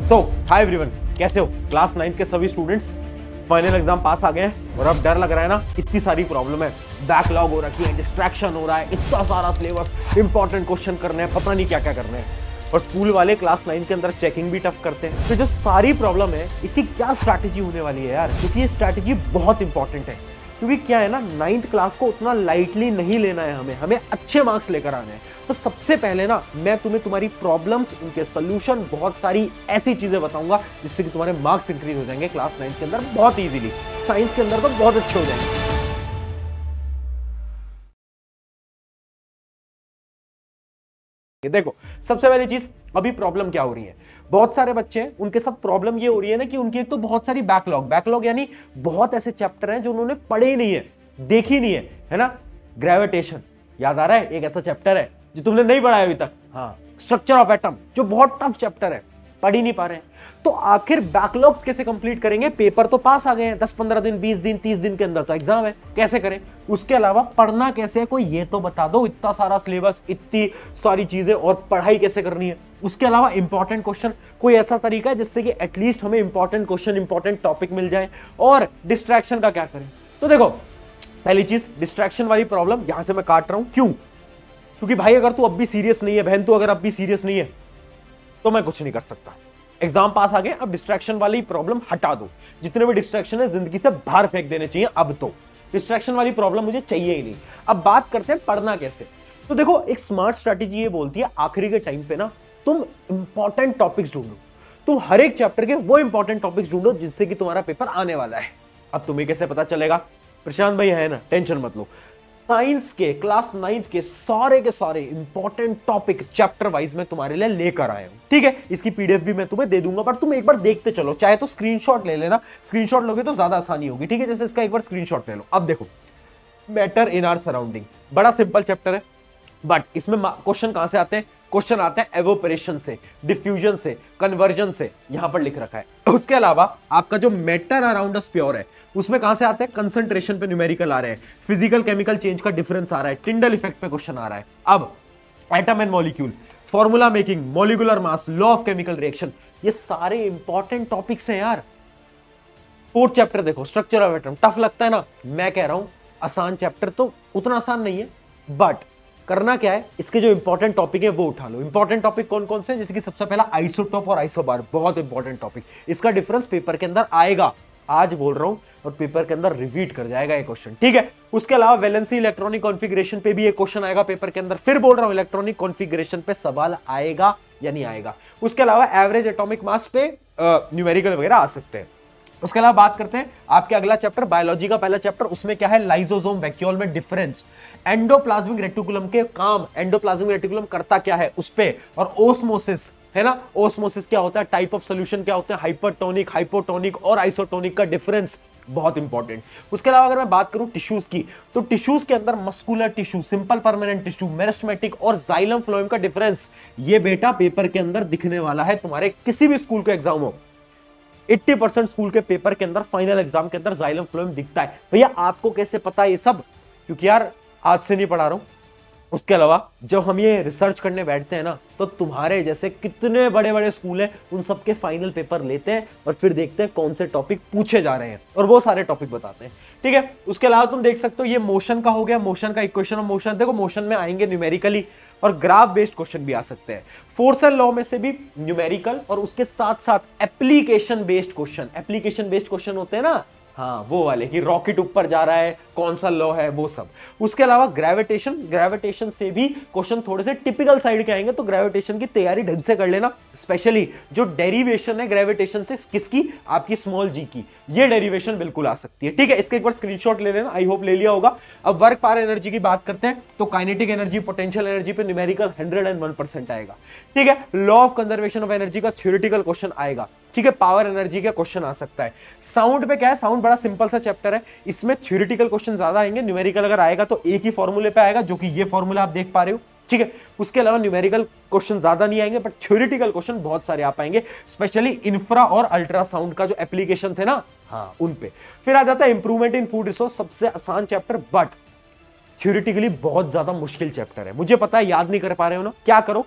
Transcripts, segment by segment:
तो hi everyone, कैसे हो? क्लास 9 के सभी स्टूडेंट्स फाइनल एग्जाम पास आ गए हैं और अब डर लग रहा है ना, इतनी सारी प्रॉब्लम है, बैकलॉग हो रखी है, डिस्ट्रैक्शन हो रहा है, इतना सारा सिलेबस, इंपॉर्टेंट क्वेश्चन करने हैं, पता नहीं क्या क्या करने हैं। और स्कूल वाले क्लास 9 के अंदर चेकिंग भी टफ करते हैं। तो जो सारी प्रॉब्लम है, इसकी क्या स्ट्रैटेजी होने वाली है यार, क्योंकि ये स्ट्रैटेजी बहुत इंपॉर्टेंट है। क्योंकि क्या है ना, 9th क्लास को उतना लाइटली नहीं लेना है, हमें अच्छे मार्क्स लेकर आने हैं। तो सबसे पहले ना मैं तुम्हें तुम्हारी प्रॉब्लम्स, उनके सोल्यूशन, बहुत सारी ऐसी चीजें बताऊंगा जिससे कि तुम्हारे मार्क्स इंक्रीज हो जाएंगे क्लास 9 के अंदर बहुत इजीली। साइंस के अंदर तो बहुत अच्छे हो जाएंगे। देखो, सबसे पहली चीज, अभी प्रॉब्लम क्या हो रही है, बहुत सारे बच्चे हैं, उनके साथ प्रॉब्लम ये हो रही है ना कि उनकी एक तो बहुत सारी बैकलॉग यानी बहुत ऐसे चैप्टर हैं जो उन्होंने पढ़े ही नहीं है, देखी नहीं है ना। ग्रेविटेशन याद आ रहा है, एक ऐसा चैप्टर है जो तुमने नहीं पढ़ा है अभी तक। हाँ, स्ट्रक्चर ऑफ एटम, जो बहुत टफ चैप्टर है, पढ़ ही नहीं पा रहे हैं। तो आखिर बैकलॉग्स कैसे कंप्लीट करेंगे? पेपर तो पास आ गए हैं, 10-15 दिन, 20 दिन, 30 दिन के अंदर तो एग्जाम है, कैसे करें? उसके अलावा पढ़ना कैसे है, कोई ये तो बता दो। इतना सारा सिलेबस, इतनी सारी चीजें, और पढ़ाई कैसे करनी है? उसके अलावा इंपॉर्टेंट क्वेश्चन, कोई ऐसा तरीका है जिससे कि एटलीस्ट हमें इंपॉर्टेंट क्वेश्चन, इंपॉर्टेंट टॉपिक मिल जाए? और डिस्ट्रैक्शन का क्या करें? तो देखो, पहली चीज, डिस्ट्रैक्शन वाली प्रॉब्लम यहां से मैं काट रहा हूं। क्यों? क्योंकि भाई अगर तू अब भी सीरियस नहीं है, बहन तू अगर अब भी सीरियस नहीं है, तो मैं कुछ नहीं कर सकता। एग्जाम पास आ गए, अब डिस्ट्रैक्शन वाली प्रॉब्लम हटा दो। जितने भी डिस्ट्रैक्शन है जिंदगी से बाहर फेंक देने चाहिए। अब तो डिस्ट्रैक्शन वाली प्रॉब्लम मुझे चाहिए ही नहीं। अब बात करते हैं पढ़ना कैसे। तो देखो, एक स्मार्ट स्ट्रैटेजी ये बोलती है, आखिरी के टाइम पे ना तुम इंपॉर्टेंट टॉपिक्स ढूंढो। तुम हर एक चैप्टर के वो इंपॉर्टेंट टॉपिक्स ढूंढो जिससे कि तुम्हारा पेपर आने वाला है। अब तुम्हें कैसे पता चलेगा? प्रशांत भाई है ना, टेंशन मत लो। साइंस के क्लास 9 के सारे इंपॉर्टेंट टॉपिक चैप्टर वाइज मैं तुम्हारे लिए लेकर आया हूं, ठीक है? इसकी पीडीएफ भी मैं तुम्हें दे दूंगा, पर तुम एक बार देखते चलो, चाहे तो स्क्रीनशॉट ले लेना। स्क्रीनशॉट लोगे तो ज्यादा आसानी होगी, ठीक है? जैसे इसका एक बार स्क्रीनशॉट ले लो। अब देखो, मैटर इन आवर सराउंडिंग, बड़ा सिंपल चैप्टर है, बट इसमें क्वेश्चन कहां से आते हैं? क्वेश्चन आते हैं एवोपरेशन से, डिफ्यूजन से, कन्वर्जन से, यहां पर लिख रखा है। उसके अलावा आपका जो मैटर अराउंड अस प्योर है, उसमें कहां से आते हैं? कंसंट्रेशन पे न्यूमेरिकल आ रहे हैं, फिजिकल केमिकल चेंज का डिफरेंस आ रहा है, टिंडल इफेक्ट पे क्वेश्चन आ रहा है। अब atom and molecule, formula making, molecular mass, law of chemical reaction, ये सारे इंपॉर्टेंट टॉपिक्स हैं यार। 4th चैप्टर देखो, स्ट्रक्चर ऑफ एटम, टफ लगता है ना? मैं कह रहा हूं आसान चैप्टर तो उतना आसान नहीं है, बट करना क्या है, इसके जो इंपॉर्टेंट टॉपिक है वो उठा लो। इंपॉर्टेंट टॉपिक कौन कौन से? जैसे कि सबसे पहला आइसोटोप और आइसोबार, बहुत इंपॉर्टेंट टॉपिक। इसका डिफरेंस पेपर के अंदर आएगा, आज बोल रहा हूं, और पेपर के अंदर रिपीट कर जाएगा ये क्वेश्चन, ठीक है? उसके अलावा वैलेंसी इलेक्ट्रॉनिक कॉन्फ़िगरेशन पे भी एक क्वेश्चन आएगा पेपर के अंदर। फिर बोल रहा हूं, इलेक्ट्रॉनिक कॉन्फ़िगरेशन पे सवाल आएगा या नहीं आएगा। उसके अलावा एवरेज एटॉमिक मास पे न्यूमेरिकल वगैरह आ सकते हैं। उसके अलावा बात करते हैं आपके अगला चैप्टर, बायोलॉजी का पहला चैप्टर, उसमें क्या है? लाइसोसोम वैक्यूल में डिफरेंस, एंडोप्लाज्मिक रेटिकुलम के काम, एंडोप्लाज्मिक रेटिकुलम करता क्या है उस पे, और ओस्मोसिस है ना, ओस्मोसिस क्या होता है, टाइप ऑफ सॉल्यूशन क्या होता है, हाइपरटोनिक, हाइपोटोनिक और आइसोटोनिक का डिफरेंस, बहुत इंपॉर्टेंट। उसके अलावा अगर मैं बात करूं टिश्यूज की, तो टिश्यूज के अंदर muscular tissue, simple permanent tissue, meristematic और जाइलम फ्लोएम का डिफरेंस, ये बेटा पेपर के अंदर दिखने वाला है तुम्हारे, किसी भी स्कूल का एग्जाम हो। 80% स्कूल के पेपर के अंदर, फाइनल एग्जाम के अंदर जाइलम फ्लोएम दिखता है। भैया आपको कैसे पता है ये सब? क्योंकि यार आज से नहीं पढ़ा रहा हूं। उसके अलावा जब हम ये रिसर्च करने बैठते हैं ना, तो तुम्हारे जैसे कितने बड़े बड़े स्कूल हैं, उन सबके फाइनल पेपर लेते हैं और फिर देखते हैं कौन से टॉपिक पूछे जा रहे हैं, और वो सारे टॉपिक बताते हैं, ठीक है? उसके अलावा तुम देख सकते हो, ये मोशन का हो गया, मोशन का इक्वेशन ऑफ मोशन। देखो, मोशन में आएंगे न्यूमेरिकली और ग्राफ बेस्ड क्वेश्चन भी आ सकते हैं। फोर्स एंड लॉ में से भी न्यूमेरिकल, और उसके साथ साथ application based question. Application based question होते हैं ना, हाँ वो वाले कि रॉकेट ऊपर जा रहा है, कौन सा लॉ है, वो सब। उसके अलावा ग्रेविटेशन से भी क्वेश्चन थोड़े से टिपिकल साइड के आएंगे, तो ग्रेविटेशन की तैयारी ढंग से कर लेना। स्पेशली जो डेरिवेशन है ग्रेविटेशन से, किसकी? आपकी स्मॉल जी की, ये डेरिवेशन बिल्कुल आ सकती है, ठीक है? इसके एक बार स्क्रीनशॉट ले लेना, आई होप ले लिया होगा। अब वर्क पावर एनर्जी की बात करते हैं, तो काइनेटिक एनर्जी, पोटेंशियल एनर्जी पे न्यूमेरिकल 101% आएगा, ठीक है? Law of conservation of energy का थ्योरेटिकल क्वेश्चन आएगा, ठीक है? पावर एनर्जी का क्वेश्चन आ सकता है। साउंड पे क्या है? साउंड बड़ा सिंपल सा चैप्टर है, इसमें थ्योरेटिकल क्वेश्चन ज्यादा आएंगे, न्यूमेरिकल अगर आएगा तो एक ही फॉर्मूले पे आएगा, जो कि ये फॉर्मूला आप देख पा रहे हो, ठीक है? उसके अलावा न्यूमेरिकल क्वेश्चन ज्यादा नहीं आएंगे, बट थ्योरेटिकल क्वेश्चन बहुत सारे आ पाएंगे, स्पेशली इंफ्रा और अल्ट्रासाउंड का जो एप्लीकेशन थे ना, हाँ उन पे। फिर आ जाता है इंप्रूवमेंट इन फूड रिसोर्स, सबसे आसान चैप्टर, बट थ्योरेटिकली बहुत ज्यादा मुश्किल चैप्टर है। मुझे पता है याद नहीं कर पा रहे हो ना, क्या करो,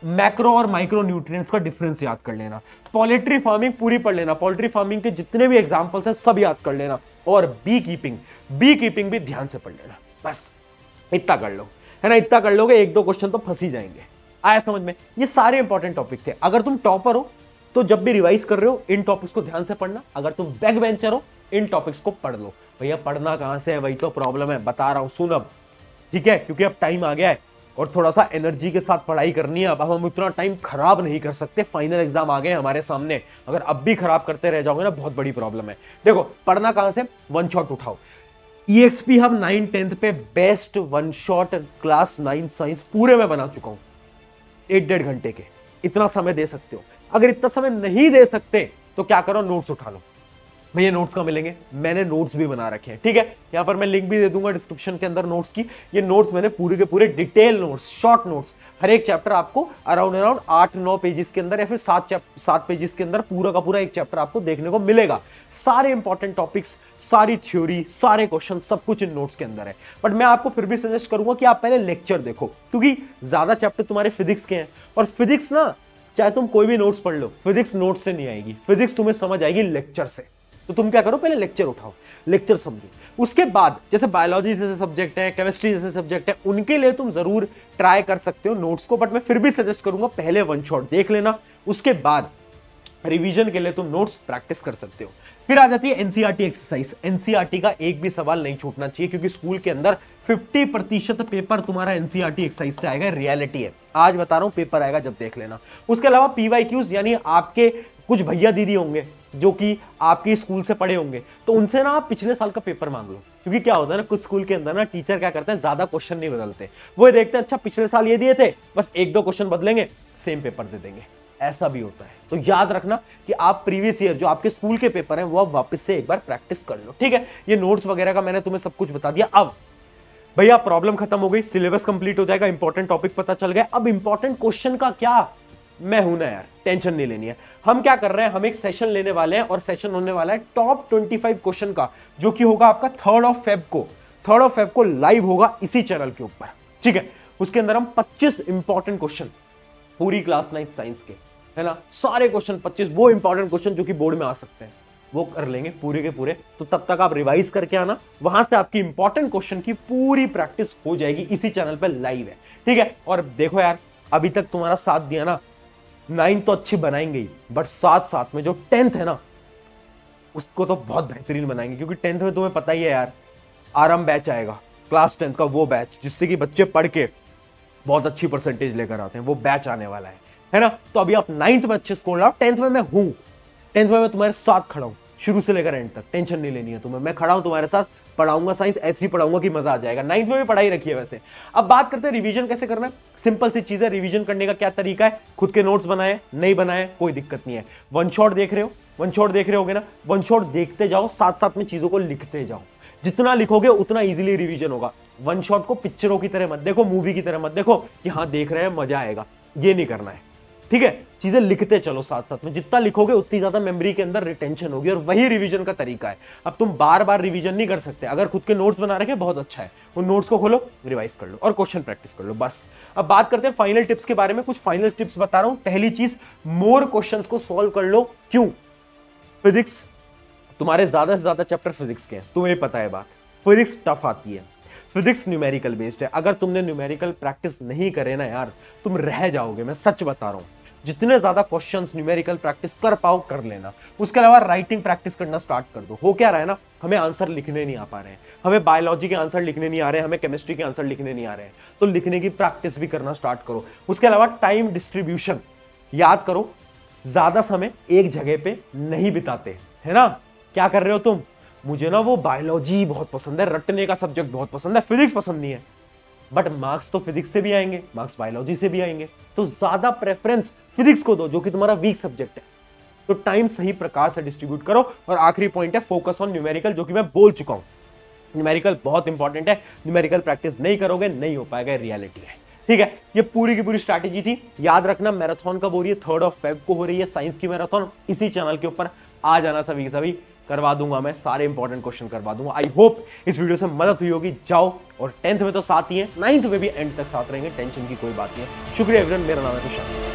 मैक्रो और माइक्रो न्यूट्रिएंट्स का डिफरेंस याद कर लेना, पोल्ट्री फार्मिंग पूरी पढ़ लेना, पोल्ट्री फार्मिंग के जितने भी एग्जांपल्स हैं सब याद कर लेना, और बी कीपिंग भी ध्यान से पढ़ लेना। बस इतना कर लो, है ना, इतना कर लोगे, एक दो क्वेश्चन तो फंस ही जाएंगे। आया समझ में? ये सारे इंपॉर्टेंट टॉपिक थे। अगर तुम टॉपर हो तो जब भी रिवाइज कर रहे हो इन टॉपिक्स को ध्यान से पढ़ना, अगर तुम बैक बेंचर हो इन टॉपिक्स को पढ़ लो। भैया पढ़ना कहां से है, वही तो प्रॉब्लम है, बता रहा हूं, सुन अब, ठीक है, क्योंकि अब टाइम आ गया है और थोड़ा सा एनर्जी के साथ पढ़ाई करनी है। अब हम उतना टाइम खराब नहीं कर सकते, फाइनल एग्जाम आ गए हमारे सामने, अगर अब भी खराब करते रह जाओगे ना बहुत बड़ी प्रॉब्लम है। देखो पढ़ना कहां से, वन शॉट उठाओ। EXP हम 9-10 पे best one shot class 9 science पूरे में बना चुका हूं, 1-1.5 घंटे के। इतना समय दे सकते हो, अगर इतना समय नहीं दे सकते तो क्या करो, नोट्स उठा लो। भैया नोट्स कहाँ मिलेंगे, मैंने नोट्स भी बना रखे हैं, ठीक है, यहां पर मैं लिंक भी दे दूंगा डिस्क्रिप्शन के अंदर नोट्स की। ये नोट्स मैंने पूरे के पूरे डिटेल नोट्स, शॉर्ट नोट्स, हर एक चैप्टर आपको अराउंड 8-9 पेजेस के अंदर या फिर 7 पेजेस के अंदर पूरा का पूरा एक चैप्टर आपको देखने को मिलेगा। सारे इंपॉर्टेंट टॉपिक्स, सारी थ्योरी, सारे क्वेश्चन, सब कुछ इन नोट्स के अंदर है। बट मैं आपको फिर भी सजेस्ट करूंगा कि आप पहले लेक्चर देखो, क्योंकि ज्यादा चैप्टर तुम्हारे फिजिक्स के हैं, और फिजिक्स ना चाहे तुम कोई भी नोट्स पढ़ लो, फिजिक्स नोट्स से नहीं आएगी, फिजिक्स तुम्हें समझ आएगी लेक्चर से। तो तुम क्या करो, पहले लेक्चर उठाओ, लेक्चर समझो। उसके बाद जैसे बायोलॉजी जैसे सब्जेक्ट है, केमिस्ट्री जैसे सब्जेक्ट है, उनके लिए तुम जरूर ट्राई कर सकते हो नोट्स को, बट मैं फिर भी सजेस्ट करूंगा पहले वन शॉट देख लेना, उसके बाद रिवीजन के लिए तुम नोट्स प्रैक्टिस कर सकते हो। फिर आ जाती है एनसीईआरटी एक्सरसाइज। एनसीईआरटी का एक भी सवाल नहीं छूटना चाहिए, क्योंकि स्कूल के अंदर 50% पेपर तुम्हारा एनसीईआरटी एक्सरसाइज से आएगा, रियलिटी है, आज बता रहा हूं, पेपर आएगा जब देख लेना। उसके अलावा पीवाईक्यूज, यानी आपके कुछ भैया दीदी होंगे जो कि आपके स्कूल से पढ़े होंगे, तो उनसे ना आप पिछले साल का पेपर मांग लो, क्योंकि क्या होता है ना, कुछ स्कूल के अंदर ना टीचर क्या करते हैं, ज्यादा क्वेश्चन नहीं बदलते, वो देखते हैं अच्छा पिछले साल ये दिए थे, बस 1-2 क्वेश्चन बदलेंगे, सेम पेपर दे देंगे, ऐसा भी होता है। तो याद रखना कि आप प्रीवियस ईयर जो आपके स्कूल के पेपर हैं वो आप वापस से एक बार प्रैक्टिस कर लो, ठीक है। ये नोट्स वगैरह का मैंने तुम्हें सब कुछ बता दिया। अब भैया प्रॉब्लम खत्म हो गई, सिलेबस कंप्लीट हो जाएगा, इंपॉर्टेंट टॉपिक पता चल गया, अब इंपॉर्टेंट क्वेश्चन का क्या, मैं हूं ना यार, टेंशन नहीं लेनी है। हम क्या कर रहे हैं, हम एक सेशन लेने वाले हैं, और सेशन होने वाला है टॉप 25 क्वेश्चन का, जो कि होगा आपका 3rd फेब को लाइव होगा इसी चैनल के ऊपर, ठीक है। उसके अंदर हम 25 इंपॉर्टेंट क्वेश्चन पूरी क्लास 9 साइंस के, है ना, सारे क्वेश्चन 25 वो इंपॉर्टेंट क्वेश्चन जो कि बोर्ड में आ सकते हैं, वो कर लेंगे पूरे के पूरे। तो तब तक आप रिवाइज करके आना, वहां से आपकी इंपॉर्टेंट क्वेश्चन की पूरी प्रैक्टिस हो जाएगी, इसी चैनल पे लाइव है, ठीक है। और देखो यार, अभी तक तुम्हारा साथ दिया ना, 9 तो अच्छी बनाएंगे ही, बट साथ साथ में जो 10th है ना, उसको तो बहुत बेहतरीन बनाएंगे, क्योंकि 10th में तुम्हें पता ही है यार, आराम बैच आएगा, क्लास 10th का वो बैच जिससे कि बच्चे पढ़ के बहुत अच्छी परसेंटेज लेकर आते हैं, वो बैच आने वाला है ना। तो अभी आप 9th में अच्छे स्कोर लाओ, 10th में मैं हूं, 10th में मैं तुम्हारे साथ खड़ा हूं, शुरू से लेकर एंड तक, टेंशन नहीं लेनी है तुम्हें, मैं खड़ा हूं तुम्हारे साथ, पढ़ाऊंगा साइंस, ऐसी पढ़ाऊंगा कि मजा आ जाएगा। 9th में भी पढ़ाई रखी है वैसे। अब बात करते हैं रिवीजन कैसे करना है। सिंपल सी चीज है, रिवीजन करने का क्या तरीका है, खुद के नोट्स बनाए नहीं बनाए कोई दिक्कत नहीं है, वन शॉट देख रहे हो, वन शॉट देख रहे होगे ना, वन शॉट देखते जाओ, साथ साथ में चीजों को लिखते जाओ, जितना लिखोगे उतना इजीली रिवीजन होगा। वन शॉट को पिक्चरों की तरह मत देखो, मूवी की तरह मत देखो कि हाँ देख रहे हैं मजा आएगा, ये नहीं करना है, ठीक है। चीजें लिखते चलो साथ साथ में, जितना लिखोगे उतनी ज्यादा मेमोरी के अंदर रिटेंशन होगी, और वही रिवीजन का तरीका है। अब तुम बार बार रिवीजन नहीं कर सकते, अगर खुद के नोट्स बना रखे बहुत अच्छा है, उन नोट्स को खोलो, रिवाइज कर लो और क्वेश्चन प्रैक्टिस कर लो, बस। अब बात करते हैं फाइनल टिप्स के बारे में, कुछ फाइनल टिप्स बता रहा हूं। पहली चीज, मोर क्वेश्चंस को सॉल्व कर लो। क्यों? फिजिक्स तुम्हारे ज्यादा से ज्यादा चैप्टर फिजिक्स के हैं, तुम्हें पता है बात, फिजिक्स टफ आती है, फिजिक्स न्यूमेरिकल बेस्ड है। अगर तुमने न्यूमेरिकल प्रैक्टिस नहीं करे ना यार, तुम रह जाओगे, मैं सच बता रहा हूं। जितने ज्यादा क्वेश्चंस न्यूमेरिकल प्रैक्टिस कर पाओ कर लेना। उसके अलावा राइटिंग प्रैक्टिस करना स्टार्ट कर दो। हो क्या रहा है ना, हमें आंसर लिखने नहीं आ पा रहे हैं, हमें बायोलॉजी के आंसर लिखने नहीं आ रहे हैं, हमें केमिस्ट्री के आंसर लिखने नहीं आ रहे हैं, तो लिखने की प्रैक्टिस भी करना स्टार्ट करो। उसके अलावा टाइम डिस्ट्रीब्यूशन याद करो, ज्यादा समय एक जगह पे नहीं बिताते, है ना। क्या कर रहे हो तुम, मुझे ना वो बायोलॉजी बहुत पसंद है, रटने का सब्जेक्ट बहुत पसंद है, फिजिक्स पसंद नहीं है, बट मार्क्स तो फिजिक्स से भी आएंगे, मार्क्स बायोलॉजी से भी आएंगे, तो ज्यादा प्रेफरेंस फिजिक्स को दो जो कि तुम्हारा वीक सब्जेक्ट है। तो टाइम सही प्रकार से डिस्ट्रीब्यूट करो। और आखिरी पॉइंट है, फोकस ऑन न्यूमेरिकल, जो कि मैं बोल चुका हूं, न्यूमेरिकल बहुत इंपॉर्टेंट है, न्यूमेरिकल प्रैक्टिस नहीं करोगे नहीं हो पाएगा, रियलिटी है, ठीक है। ये पूरी की पूरी स्ट्रैटेजी थी। याद रखना मैराथन कब हो रही है, 3rd फेब को हो रही है साइंस की मैराथन, इसी चैनल के ऊपर आ जाना सभी सभी, करवा दूंगा, मैं सारे इंपॉर्टेंट क्वेश्चन करवा दूंगा। आई होप इस वीडियो से मदद हुई होगी। जाओ, और 10th में तो साथ ही है, 9th में भी एंड तक साथ रहेंगे, टेंशन की कोई बात नहीं है। शुक्रिया एवरीवन, मेरा नाम है तुषार।